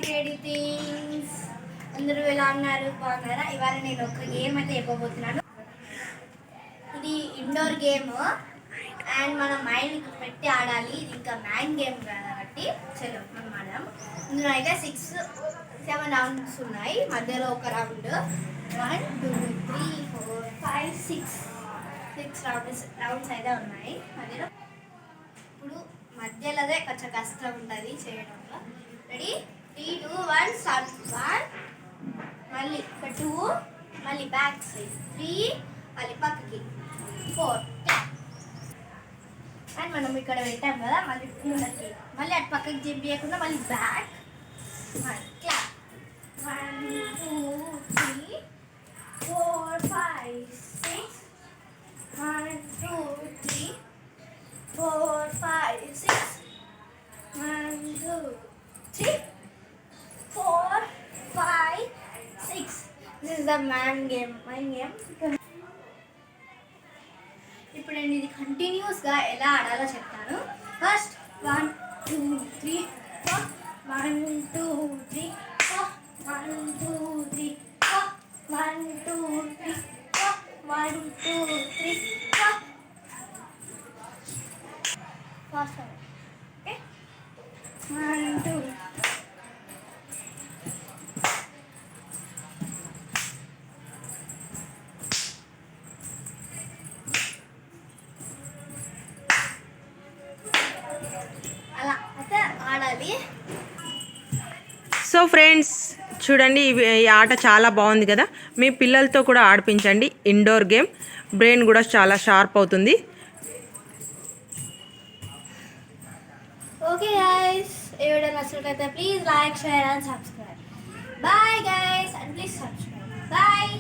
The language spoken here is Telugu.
Create things. అందరూ ఎలా ఉన్నారు, బాగున్నారా? ఇవాళ నేను ఒక గేమ్ అయితే చెప్పబోతున్నాను. ఇది ఇండోర్ గేమ్ అండ్ మనం మైండ్ పెట్టి ఆడాలి. ఇది ఇంకా మైండ్ గేమ్ కాబట్టి చలో మనం ఆడదాం. ఇందులో అయితే 6-7 రౌండ్స్ ఉన్నాయి. మధ్యలో ఒక రౌండ్ 1 2 3 4 5 6 రౌండ్స్ అయితే ఉన్నాయి మధ్యలో. ఇప్పుడు మధ్యలోదే కొంచెం కష్టం ఉంటుంది చేయడంలో. Ready 3 2 1 start. 1 మళ్ళీ 2 మళ్ళీ బ్యాక్ సైడ్ 3 మళ్ళీ పక్కకి 4 అండ్ మనం ఇక్కడ పెట్టాం కదా మళ్ళీ ముందరికి మళ్ళీ అటు పక్కకి జంప్ చేయకుండా మళ్ళీ back clap 1 2 3 4 5 6 1 2 3 4 5 6 1 2 3 4 5 6. This is the mind game. ఇప్పుడు నేను ఇది కంటిన్యూస్గా ఎలా ఆడాలో చెప్తాను. ఫస్ట్ 1 2 3 4 1 2 3 4 1 2 3 4 1 2 3 4 1 2 3 4 ఫాస్ట్ ఓకే 1 2 అలా అయితే ఆడాలి. సో ఫ్రెండ్స్ చూడండి, ఈ ఆట చాలా బాగుంది కదా. మీ పిల్లలతో కూడా ఆడిపించండి. ఇండోర్ గేమ్, బ్రెయిన్ కూడా చాలా షార్ప్ అవుతుంది. ఓకే గైస్, ఈ వీడియో నచ్చినట్లయితే please like, share and subscribe. Bye guys and please subscribe. Bye.